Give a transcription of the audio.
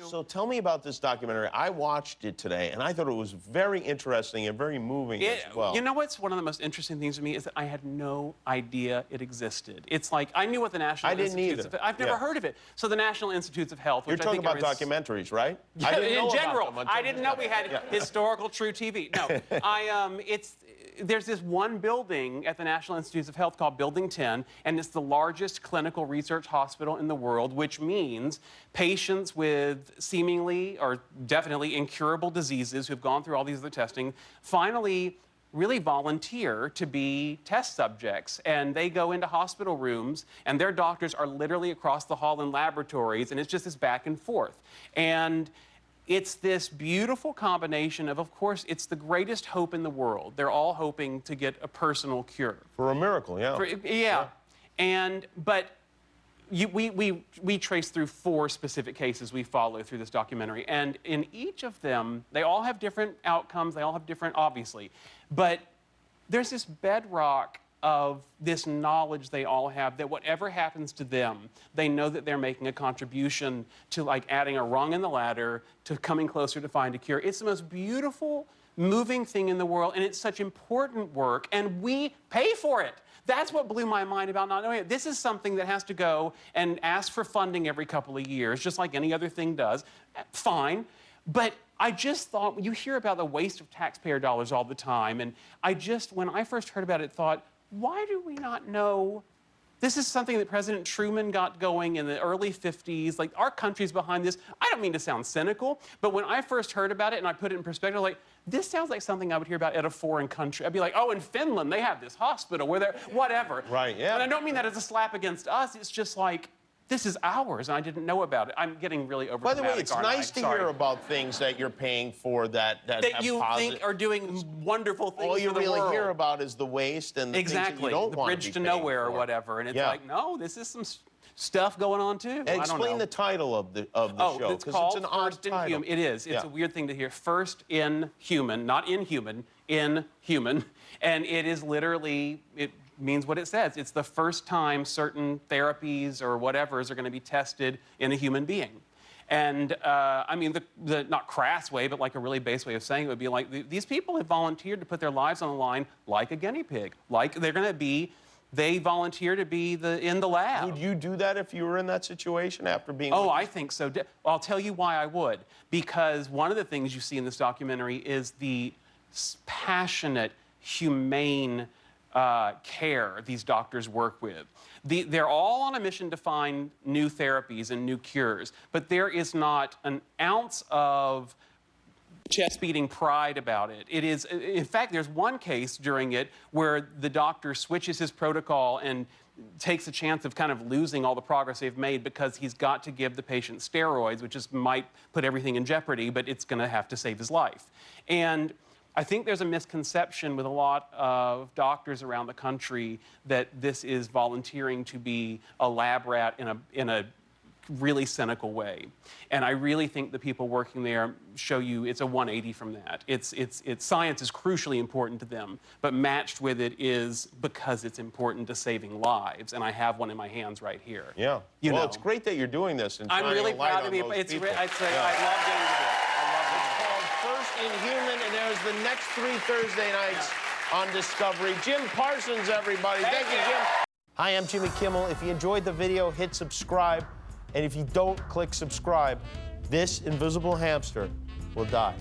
So tell me about this documentary. I watched it today, and I thought it was very interesting and very moving as well. You know what's one of the most interesting things to me is that I had no idea it existed. It's like, I knew what the National Institutes of... I've never heard of it. So the National Institutes of Health, which You're talking about documentaries, right? Yeah, in general. I didn't know we had historical true TV. No, there's this one building at the National Institutes of Health called Building 10, and it's the largest clinical research hospital in the world, which means patients with seemingly or definitely incurable diseases who've gone through all these other testing finally really volunteer to be test subjects. And they go into hospital rooms, and their doctors are literally across the hall in laboratories, and it's just this back and forth. And it's this beautiful combination of course, it's the greatest hope in the world. They're all hoping to get a personal cure. For a miracle, yeah. Yeah. But we trace through 4 specific cases we follow through this documentary. And in each of them, they all have different outcomes. They all have different, obviously. But there's this bedrock of this knowledge they all have that whatever happens to them, they know that they're making a contribution to like adding a rung in the ladder to coming closer to find a cure. It's the most beautiful, moving thing in the world, and it's such important work, and we pay for it. That's what blew my mind about not knowing it. This is something that has to go and ask for funding every couple of years, just like any other thing does. Fine. But I just thought, you hear about the waste of taxpayer dollars all the time, and when I first heard about it, thought, why do we not know? This is something that President Truman got going in the early 50s. Like, our country's behind this. I don't mean to sound cynical, but when I first heard about it and I put it in perspective, like, this sounds like something I would hear about at a foreign country. I'd be like, oh, in Finland, they have this hospital where they're, whatever. Right, yeah. And I don't mean that as a slap against us. It's just like, this is ours, and I didn't know about it. I'm getting really over. By the way, it's nice to hear about things that you're paying for that you think are doing wonderful things. All you for the really world. hear about is the waste and the things that you don't the want bridge to nowhere or whatever, and it's like, no, this is some stuff going on too. And explain the title of the show. It's called an First in Human. It is. It's a weird thing to hear. First in Human, not inhuman, in human, and it is literally means what it says. It's the first time certain therapies or whatevers are going to be tested in a human being. And I mean, the not crass way, but like a really base way of saying it would be like, these people have volunteered to put their lives on the line like a guinea pig. Like they're going to be, they volunteer to be in the lab. Would you do that if you were in that situation after being... Oh, I think so. I'll tell you why I would. Because one of the things you see in this documentary is the passionate, humane care these doctors work with. They're all on a mission to find new therapies and new cures, but there is not an ounce of chest-beating pride about it. It is, in fact, there's one case during it where the doctor switches his protocol and takes a chance of kind of losing all the progress they've made because he's got to give the patient steroids, which might put everything in jeopardy, but it's going to have to save his life. And I think there's a misconception with a lot of doctors around the country that this is volunteering to be a lab rat in a really cynical way. And I really think the people working there show you it's a 180 from that. Science is crucially important to them, but matched with it is because it's important to saving lives. And I have one in my hands right here. Yeah. Well, it's great that you're doing this. And I'm really proud to be. I love getting to do it. Inhuman, and there's the next 3 Thursday nights on Discovery. Jim Parsons, everybody. Thank you, Jim. Hi, I'm Jimmy Kimmel. If you enjoyed the video, hit subscribe. And if you don't click subscribe, this invisible hamster will die.